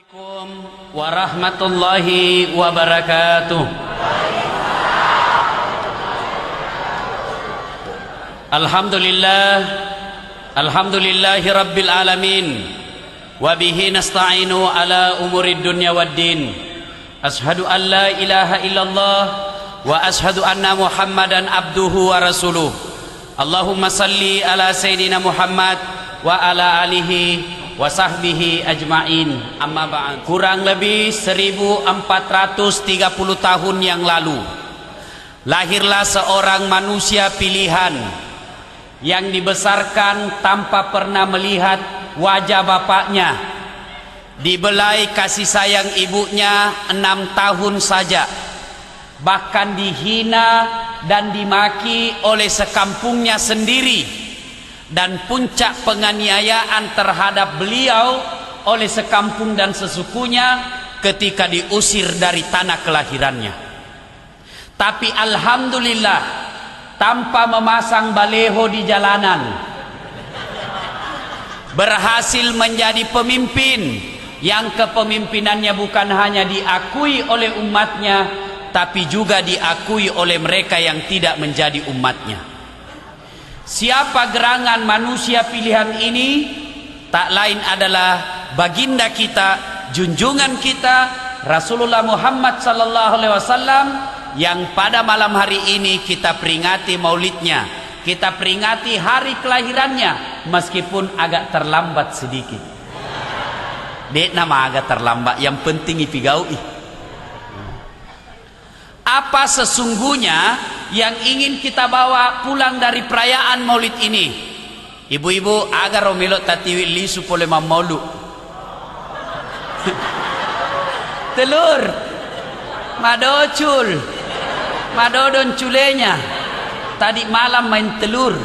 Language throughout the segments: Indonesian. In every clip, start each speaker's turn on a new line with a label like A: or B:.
A: Assalamualaikum warahmatullahi wabarakatuh. Alhamdulillahi rabbil alamin. Wabihi nasta'inu ala umurid dunya waddin. Ashadu an la ilaha illallah wa ashadu anna muhammadan abduhu wa rasuluh. Allahumma salli ala sayyidina Muhammad wa ala alihi wa sahbihi ajma'in. Amma ba'd. Kurang lebih 1430 tahun yang lalu lahirlah seorang manusia pilihan yang dibesarkan tanpa pernah melihat wajah bapaknya, dibelai kasih sayang ibunya 6 tahun saja, bahkan dihina dan dimaki oleh sekampungnya sendiri, dan puncak penganiayaan terhadap beliau oleh sekampung dan sesukunya ketika diusir dari tanah kelahirannya. Tapi alhamdulillah, tanpa memasang baleho di jalanan, berhasil menjadi pemimpin yang kepemimpinannya bukan hanya diakui oleh umatnya, tapi juga diakui oleh mereka yang tidak menjadi umatnya. Siapa gerangan manusia pilihan ini? Tak lain adalah baginda kita, junjungan kita, Rasulullah Muhammad sallallahu alaihi wasallam, yang pada malam hari ini kita peringati maulidnya, kita peringati hari kelahirannya, meskipun agak terlambat sedikit. Dek nama agak terlambat, yang penting ipigaui. Apa sesungguhnya yang ingin kita bawa pulang dari perayaan maulid ini? Ibu-ibu agar romelo tatiwi lisu pole maulu. Telur madocul, madodon culenya. Tadi malam main telur,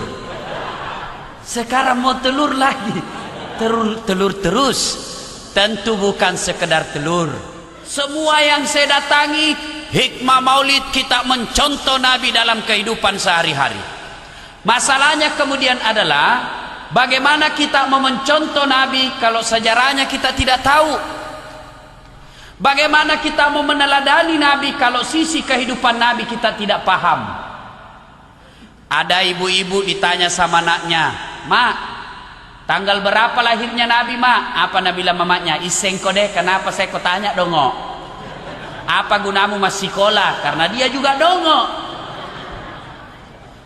A: sekarang mau telur lagi. Telur terus. Tentu bukan sekedar telur. Semua yang saya datangi, hikmah maulid kita mencontoh Nabi dalam kehidupan sehari-hari. Masalahnya kemudian adalah bagaimana kita mau mencontoh Nabi kalau sejarahnya kita tidak tahu. Bagaimana kita mau meneladani Nabi kalau sisi kehidupan Nabi kita tidak paham. Ada ibu-ibu ditanya sama anaknya, "Mak, tanggal berapa lahirnya Nabi, Mak?" Apa Nabi bilang mamanya? "Iseng kode, kenapa saya kau tanya dongo? Apa gunamu masih sekolah?" Karena dia juga dongo.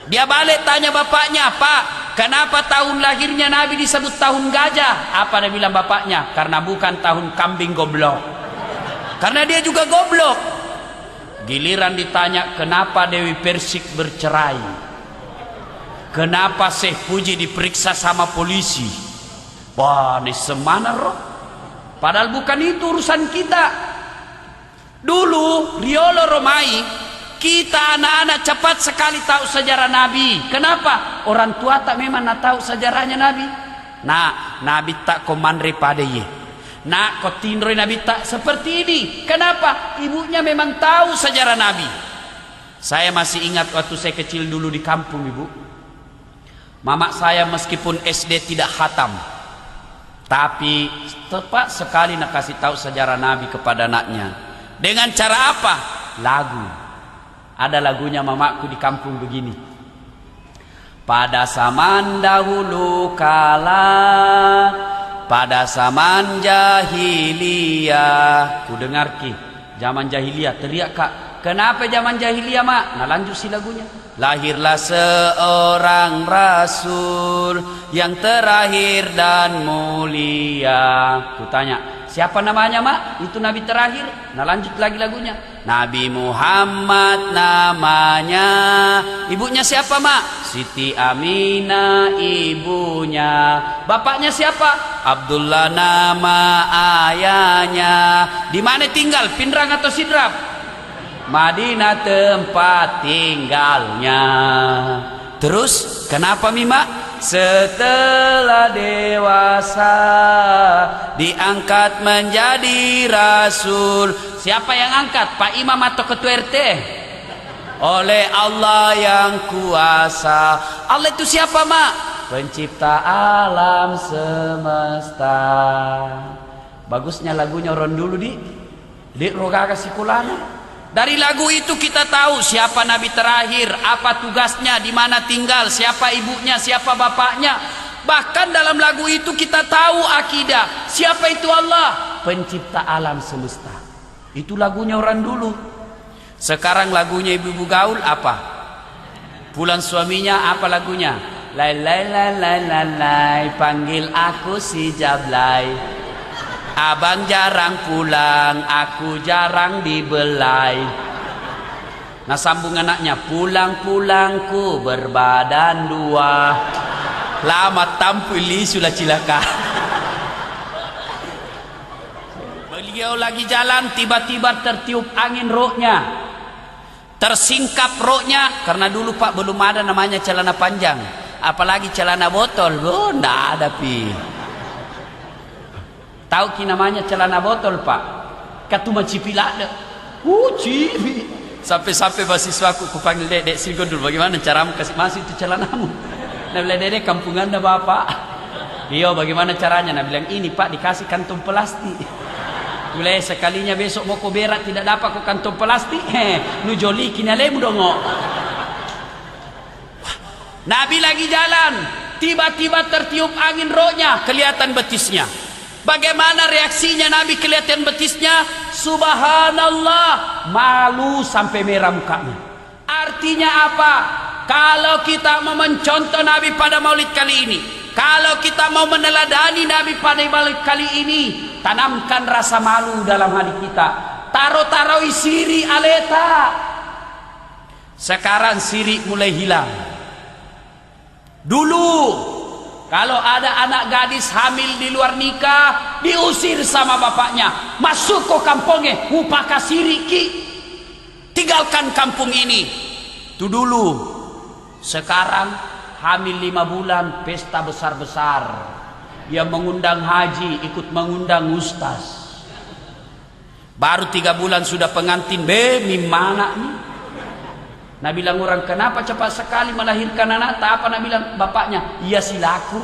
A: Dia balik tanya bapaknya, "Pak, kenapa tahun lahirnya Nabi disebut tahun gajah?" Apa Nabi bilang bapaknya? "Karena bukan tahun kambing goblok." Karena dia juga goblok. Giliran ditanya, "Kenapa Dewi Persik bercerai? Kenapa Syekh Puji diperiksa sama polisi?" Wah, ini semana roh. Padahal bukan itu urusan kita. Dulu Riolo Romai, kita anak-anak cepat sekali tahu sejarah Nabi. Kenapa? Orang tua tak memang nak tahu sejarahnya Nabi. Nah, Nabi tak komandre pada ye. Nak kau tindroi Nabi tak seperti ini. Kenapa? Ibunya memang tahu sejarah Nabi. Saya masih ingat waktu saya kecil dulu di kampung, ibu. Mama saya meskipun SD tidak khatam, tapi tepat sekali nak kasih tahu sejarah Nabi kepada anaknya. Dengan cara apa? Lagu. Ada lagunya mamaku di kampung begini. Pada zaman dahulu kala, pada zaman jahiliyah. Ku dengar ki, zaman jahiliyah. Teriak kak, kenapa zaman jahiliyah, Mak? Nah lanjut si lagunya. Lahirlah seorang rasul yang terakhir dan mulia. Ku tanya, siapa namanya, Mak? Itu Nabi terakhir. Nah lanjut lagi lagunya. Nabi Muhammad namanya. Ibunya siapa, Mak? Siti Aminah ibunya. Bapaknya siapa? Abdullah nama ayahnya. Di mana tinggal? Pindrang atau Sidrap? Madinah tempat tinggalnya. Terus kenapa Mima? Setelah dewasa diangkat menjadi rasul. Siapa yang angkat? Pak Imam atau ketua RT? Oleh Allah yang kuasa. Allah itu siapa, Mak? Pencipta alam semesta. Bagusnya lagunya orang dulu di rogaga sikulana. Dari lagu itu kita tahu siapa nabi terakhir, apa tugasnya, di mana tinggal, siapa ibunya, siapa bapaknya. Bahkan dalam lagu itu kita tahu akidah, siapa itu Allah, pencipta alam semesta. Itu lagunya orang dulu. Sekarang lagunya ibu-ibu gaul apa? Pulang suaminya apa lagunya? Lai lai lai lai lai lai, panggil aku si Jablay. Abang jarang pulang, aku jarang dibelai. Nah sambung anaknya, pulang-pulangku berbadan dua, lama tampili sudah cilaka. Beliau lagi jalan, tiba-tiba tertiup angin roknya, tersingkap roknya. Karena dulu Pak belum ada namanya celana panjang, apalagi celana botol. Oh, ndak ada pi. Tahu ki namanya celana botol Pak? Katuma cipilada. Cipi. Sampai-sampai mahasiswaku kupanggil Dek Sigon dulu, bagaimana caramu kasih masuk itu celanamu? Nah bilang, Dek kampungan dah Bapak. Iya bagaimana caranya? Nah bilang, ini Pak dikasih kantong plastik. Mulai sekalinya besok mau kau berak tidak dapat kau kantong plastik. Nu joli kini lemu dongo. Nabi lagi jalan, tiba-tiba tertiup angin roknya, kelihatan betisnya. Bagaimana reaksinya Nabi kelihatan betisnya? Subhanallah, malu sampai merah mukanya. Artinya apa? Kalau kita mau mencontoh Nabi pada maulid kali ini, kalau kita mau meneladani Nabi pada maulid kali ini, tanamkan rasa malu dalam hati kita. Taro-taro siri aleta. Sekarang siri mulai hilang. Dulu kalau ada anak gadis hamil di luar nikah, diusir sama bapaknya. Masuk ke kampungnya, upaka siriki. Tinggalkan kampung ini. Itu dulu. Sekarang hamil 5 bulan, pesta besar-besar. Dia mengundang haji, ikut mengundang ustaz. Baru 3 bulan sudah pengantin. Mimana nih? Nabi bilang orang, kenapa cepat sekali melahirkan anak? Tak apa Nabi bilang bapaknya, iya silaku.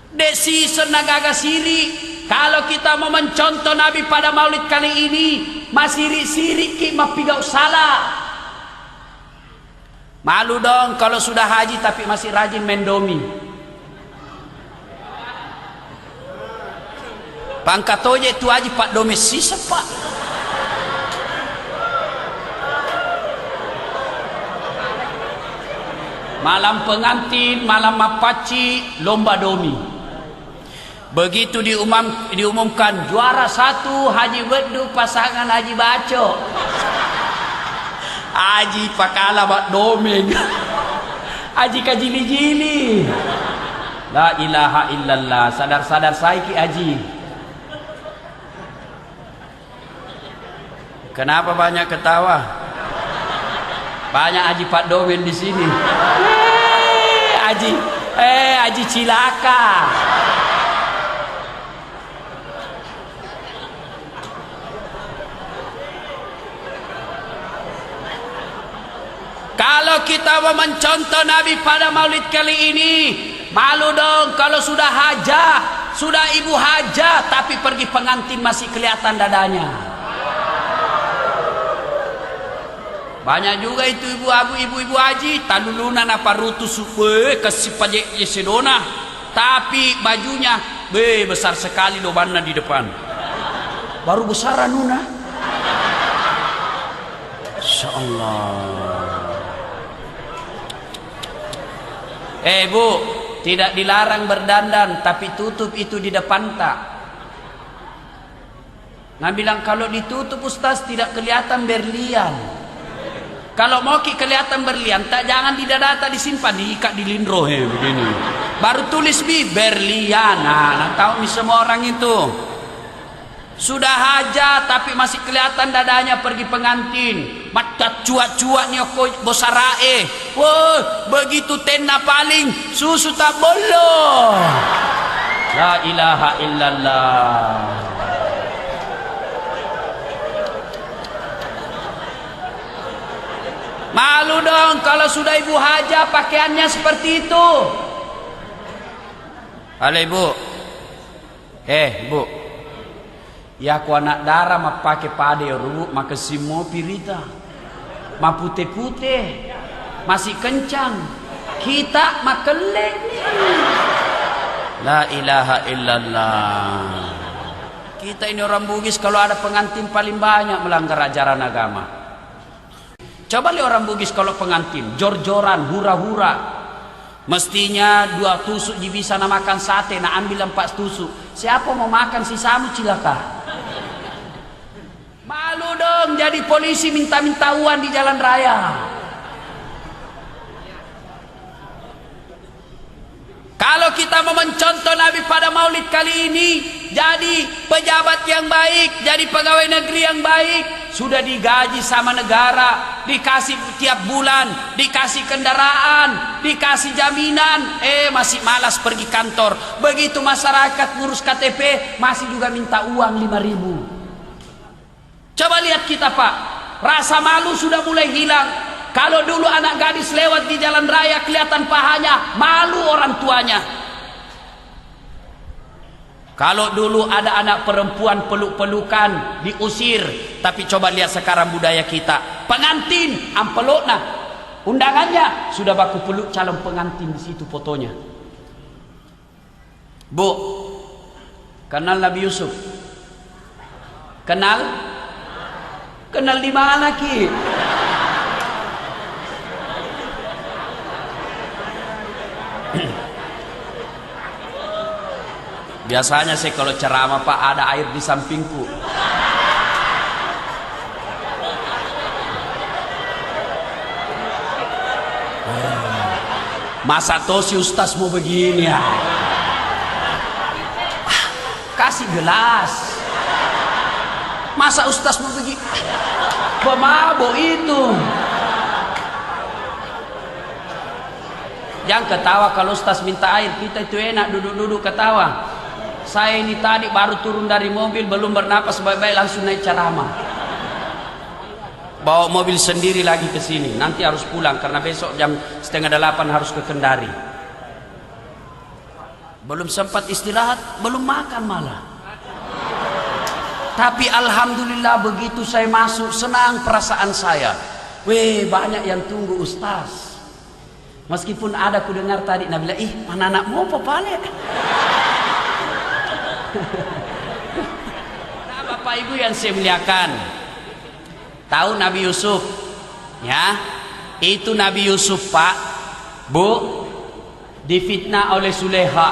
A: Desi senagaga siri. Kalau kita mau mencontoh Nabi pada maulid kali ini, masih siri ki mapigau salah. Malu dong kalau sudah haji tapi masih rajin mendomi. Pangkat oje itu haji Pak Domesi sepak. Malam pengantin, malam mapaci, lomba domi. Begitu diumumkan juara 1 Haji Wedu pasangan Haji Baco. Haji pakala bak domeng. Haji kajili-jili. La ilaha illallah. Sadar-sadar saiki Haji. Kenapa banyak ketawa? Banyak Haji Pak Domen di sini. Haji cilaka. Kalau kita mau mencontoh Nabi pada maulid kali ini, malu dong kalau sudah hajah, sudah ibu hajah, tapi pergi pengantin masih kelihatan dadanya. Banyak juga itu ibu-ibu haji talulunan apa rutus kasih pajak yesedona, tapi bajunya besar sekali dobana di depan. Baru besar nuna. Insyaallah. Bu, tidak dilarang berdandan, tapi tutup itu di depan tak. Nah bilang kalau ditutup Ustaz tidak kelihatan berlian. Kalau mau kelihatan berlian, tak jangan di dada, tak disimpan, diikat di lindro begini. Baru tulis berlian. Nah, tahu nih semua orang itu. Sudah hajat tapi masih kelihatan dadanya pergi pengantin. Mata cuak-cuak nih bosarae. Wah, begitu tena paling susu tak bolo. La ilaha illallah. Malu dong kalau sudah ibu hajah pakaiannya seperti itu. Halo ibu, Bu, ya aku anak darah ma pakai pade rubu maka semua pirita ma putih-putih masih kencang kita ma kelek nih. La ilaha illallah. Kita ini orang Bugis kalau ada pengantin paling banyak melanggar ajaran agama. Coba lihat orang Bugis kalau pengantin jor-joran, hura-hura. Mestinya 2 tusuk bisa nak makan sate, nak ambil 4 tusuk. Siapa mau makan sisamu cilaka? Malu dong jadi polisi minta-minta uang di jalan raya. Kalau kita mau mencontoh Nabi pada maulid kali ini, jadi pejabat yang baik, jadi pegawai negeri yang baik, sudah digaji sama negara, dikasih tiap bulan, dikasih kendaraan, dikasih jaminan, masih malas pergi kantor. Begitu masyarakat ngurus KTP, masih juga minta uang 5.000. Coba lihat kita Pak, rasa malu sudah mulai hilang. Kalau dulu anak gadis lewat di jalan raya kelihatan pahanya, malu orang tuanya. Kalau dulu ada anak perempuan peluk-pelukan, diusir. Tapi coba lihat sekarang budaya kita. Pengantin, ampelokna. Undangannya, sudah baku peluk calon pengantin di situ fotonya. Bu, kenal Nabi Yusuf? Kenal? Kenal di mana Ki? Biasanya sih kalau ceramah Pak ada air di sampingku. Masa tosi Ustaz mau begini ya? Kasih gelas. Masa Ustaz mau begini? Pemabuk itu. Jangan ketawa kalau Ustaz minta air, kita itu enak duduk-duduk ketawa. Saya ini tadi baru turun dari mobil, belum bernapas baik-baik langsung naik ceramah. Bawa mobil sendiri lagi ke sini. Nanti harus pulang karena besok jam 7:30 harus ke Kendari. Belum sempat istirahat, belum makan malah. Tapi alhamdulillah begitu saya masuk, senang perasaan saya. Weh, banyak yang tunggu Ustaz. Meskipun ada ku dengar tadi Nabi bilang, mana anakmu apa balik? Nah, Bapak Ibu yang saya muliakan, tahu Nabi Yusuf? Ya, itu Nabi Yusuf Pak, Bu, difitnah oleh Suleha,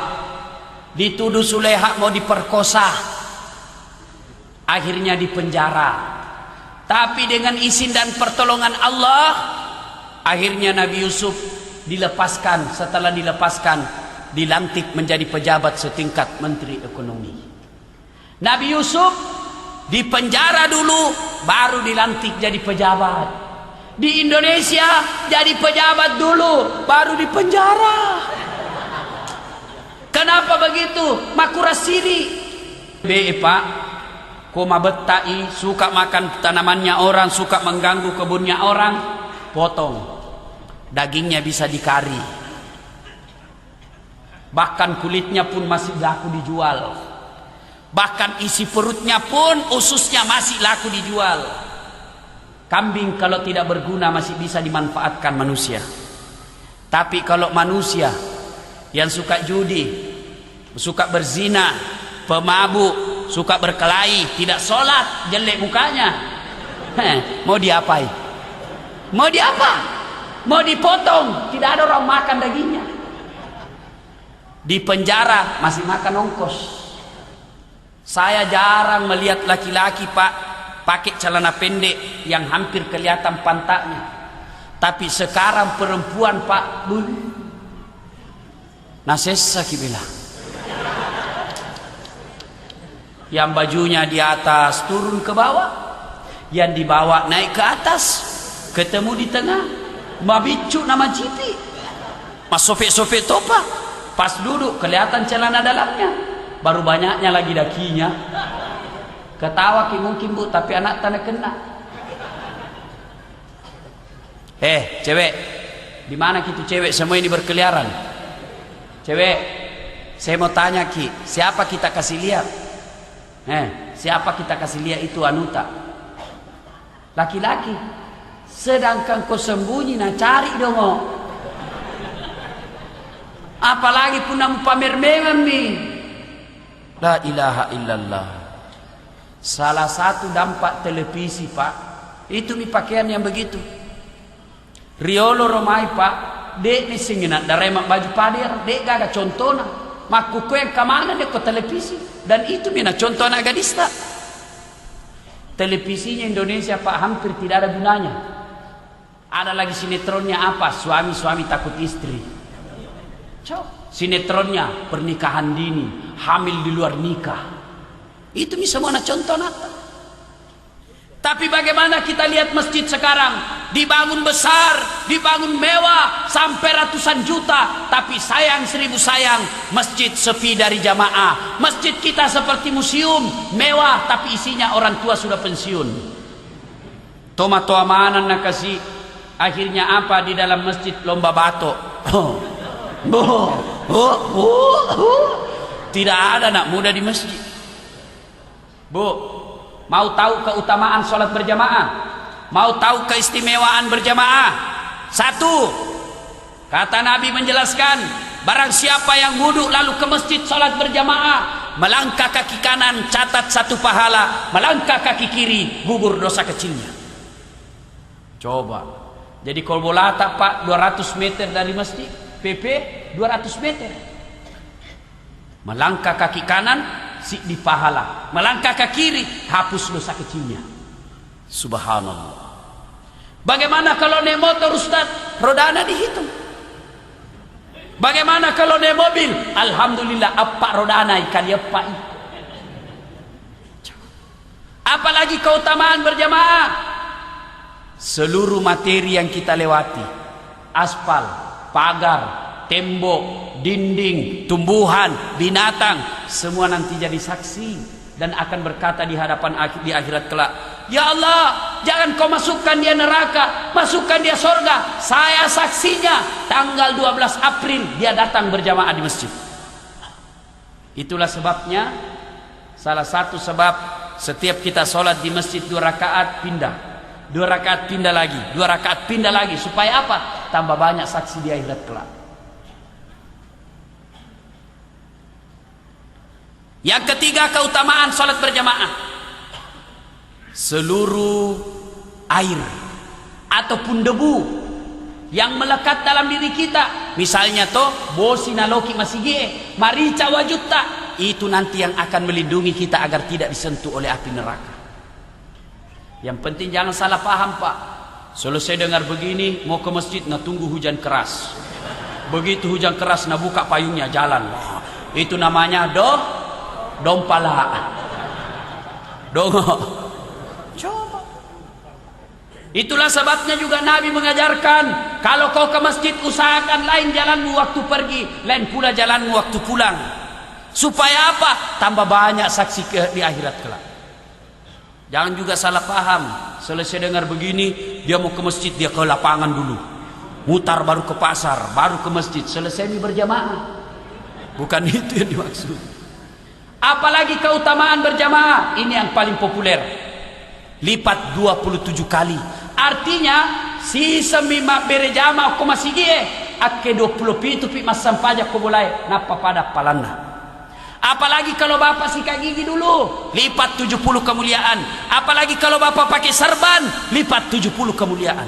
A: dituduh Suleha mau diperkosa, akhirnya dipenjara. Tapi dengan izin dan pertolongan Allah, akhirnya Nabi Yusuf dilepaskan. Setelah dilepaskan, dilantik menjadi pejabat setingkat Menteri Ekonomi. Nabi Yusuf dipenjara dulu, baru dilantik jadi pejabat. Di Indonesia jadi pejabat dulu, baru dipenjara. Kenapa begitu? Makura siri. Pak, koma betai, suka makan tanamannya orang, suka mengganggu kebunnya orang, potong. Dagingnya bisa dikari. Bahkan kulitnya pun masih laku dijual. Bahkan isi perutnya pun, ususnya masih laku dijual. Kambing kalau tidak berguna masih bisa dimanfaatkan manusia. Tapi kalau manusia yang suka judi, suka berzina, pemabuk, suka berkelahi, tidak sholat, jelek mukanya, mau diapai? Mau diapa? Mau dipotong? Tidak ada orang makan dagingnya. Di penjara masih makan ongkos. Saya jarang melihat laki-laki Pak pakai celana pendek yang hampir kelihatan pantatnya. Tapi sekarang perempuan Pak, nasesa kibila. Yang bajunya di atas turun ke bawah, yang di bawah naik ke atas, ketemu di tengah, mabicu nama jipi, mas sopek-sopek topa. Pas duduk kelihatan celana dalamnya, baru banyaknya lagi dakinya. Ketawa ki mungkin Bu, tapi anak tanah kena. Cewek, di mana gitu cewek semua ini berkeliaran? Cewek, Saya mau tanya Ki, siapa kita kasih lihat? Siapa kita kasih lihat itu anuta? Laki-laki. Sedangkan kau sembunyi nah cari dong. Apalagi pun namu pamer memang nih. La ilaha illallah. Salah satu dampak televisi Pak, itu mi pakaian yang begitu. Riolo romai Pak, dek ni singinak daremak baju padir, dek gaga contohna. Maku yang kemana dia ke televisi, dan itu mina contoh anak gadis tak. Televisinya Indonesia Pak hampir tidak ada gunanya. Ada lagi sinetronnya apa? Suami-suami takut istri. Sinetronnya pernikahan dini, hamil di luar nikah. Itu bisa mana contoh nata. Tapi bagaimana kita lihat masjid sekarang dibangun besar, dibangun mewah sampai ratusan juta, tapi sayang seribu sayang, masjid sepi dari jamaah. Masjid kita seperti museum, mewah tapi isinya orang tua sudah pensiun. Tomato amanan nak kasih, akhirnya apa di dalam masjid lomba batok. Tidak ada anak muda di masjid. Bu, mau tahu keutamaan sholat berjamaah? Mau tahu keistimewaan berjamaah? Satu, kata Nabi menjelaskan, barang siapa yang wudhu lalu ke masjid sholat berjamaah, melangkah kaki kanan catat 1 pahala, melangkah kaki kiri gugur dosa kecilnya. Coba, jadi kalau bola tak Pak 200 meter dari masjid, PP 200 meter. Melangkah kaki kanan di pahala, melangkah ke kiri hapus dosa kecilnya. Subhanallah. Bagaimana kalau naik motor Ustaz, rodana dihitung? Bagaimana kalau naik mobil? Alhamdulillah apa rodana kali apa itu. Apalagi keutamaan berjamaah. Seluruh materi yang kita lewati, aspal, pagar, tembok, dinding, tumbuhan, binatang, semua nanti jadi saksi dan akan berkata di hadapan di akhirat kelak, ya Allah, jangan kau masukkan dia neraka, masukkan dia surga. Saya saksinya, tanggal 12 April dia datang berjamaah di masjid. Itulah sebabnya, salah satu sebab setiap kita sholat di masjid 2 rakaat pindah, 2 rakaat pindah lagi, 2 rakaat pindah lagi, supaya apa? Tambah banyak saksi di akhirat kelak. Yang ketiga, keutamaan sholat berjamaah. Seluruh air ataupun debu yang melekat dalam diri kita, misalnya toh bosi naloki masigie, marica wajutta, itu nanti yang akan melindungi kita agar tidak disentuh oleh api neraka. Yang penting jangan salah paham Pak. Selesai dengar begini mau ke masjid, nah tunggu hujan keras. Begitu hujan keras, nah buka payungnya jalan. Itu namanya dompala. Dongo. Coba. Itulah sebabnya juga Nabi mengajarkan, kalau kau ke masjid usahakan lain jalanmu waktu pergi, lain pula jalanmu waktu pulang. Supaya apa? Tambah banyak saksi di akhirat kelak. Jangan juga salah paham. Selesai dengar begini, dia mau ke masjid, dia ke lapangan dulu. Mutar baru ke pasar, baru ke masjid. Selesai berjamaah. Bukan itu yang dimaksud. Apalagi keutamaan berjamaah, ini yang paling populer, lipat 27 kali. Artinya si semima berjamaah ko masigie akke 20 pitu pi masam paja ko boleh napa pada palana. Apalagi kalau bapak sikat gigi dulu, lipat 70 kemuliaan. Apalagi kalau bapak pakai serban, lipat 70 kemuliaan.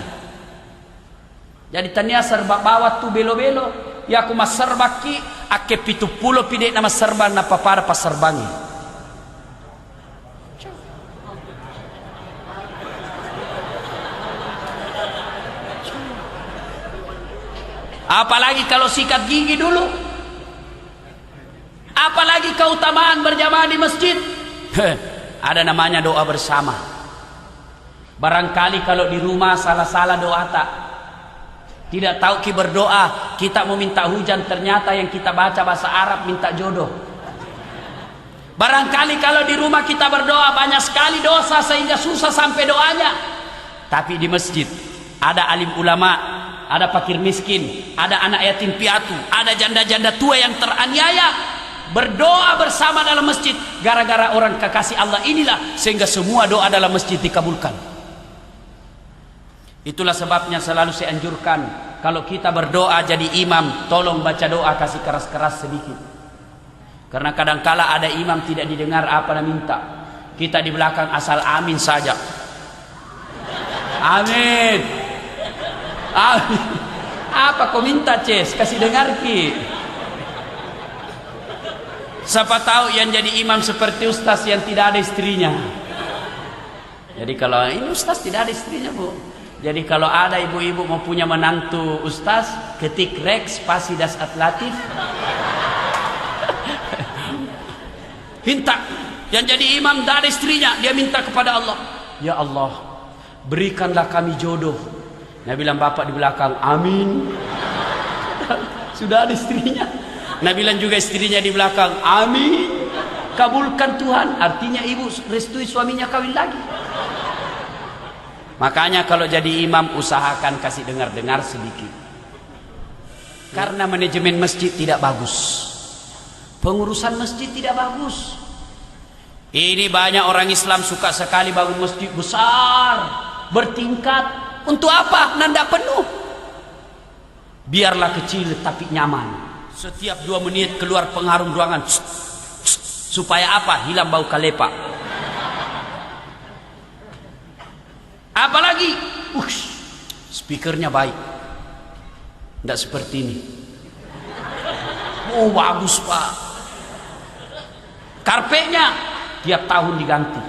A: Jadi tania serba bawah tu belo-belo, ya aku mas serbaki ake 70 pide nama serban napa pada pas serbangi. Apalagi kalau sikat gigi dulu. Apalagi keutamaan berjamaah di masjid. Ada namanya doa bersama. Barangkali kalau di rumah salah-salah doa tak, tidak tahu ki berdoa, kita mau minta hujan, ternyata yang kita baca bahasa Arab minta jodoh. Barangkali kalau di rumah kita berdoa banyak sekali dosa sehingga susah sampai doanya. Tapi di masjid ada alim ulama, ada fakir miskin, ada anak yatim piatu, ada janda-janda tua yang teraniaya. berdoa bersama dalam masjid. Gara-gara orang kekasih Allah inilah sehingga semua doa dalam masjid dikabulkan. Itulah sebabnya selalu saya anjurkan, kalau kita berdoa jadi imam, tolong baca doa kasih keras-keras sedikit. Karena kadangkala ada imam tidak didengar apa yang minta. Kita di belakang asal amin saja. Amin. Amin. Apa kau minta, Ces? Kasih dengar ki. Siapa tahu yang jadi imam seperti ustaz yang tidak ada istrinya. Jadi kalau ini ustaz tidak ada istrinya, Bu. Jadi kalau ada ibu-ibu mau punya menantu ustaz, ketik Rex spasi das atlatif. Minta. Yang jadi imam tidak ada istrinya, dia minta kepada Allah. Ya Allah, berikanlah kami jodoh. Nah bilang bapak di belakang, amin. Sudah ada istrinya. Nah bilang juga istrinya di belakang, amin. Kabulkan Tuhan. Artinya ibu restui suaminya kawin lagi. Makanya kalau jadi imam usahakan kasih dengar-dengar sedikit. Karena manajemen masjid tidak bagus. Pengurusan masjid tidak bagus. Ini banyak orang Islam suka sekali bangun masjid besar, bertingkat. Untuk apa? Nanda penuh. Biarlah kecil tapi nyaman. Setiap 2 menit keluar pengharum ruangan. Supaya apa? Hilang bau kalepa. Apalagi speakernya baik. Tidak seperti ini. Oh bagus Pak. Karpetnya tiap tahun diganti.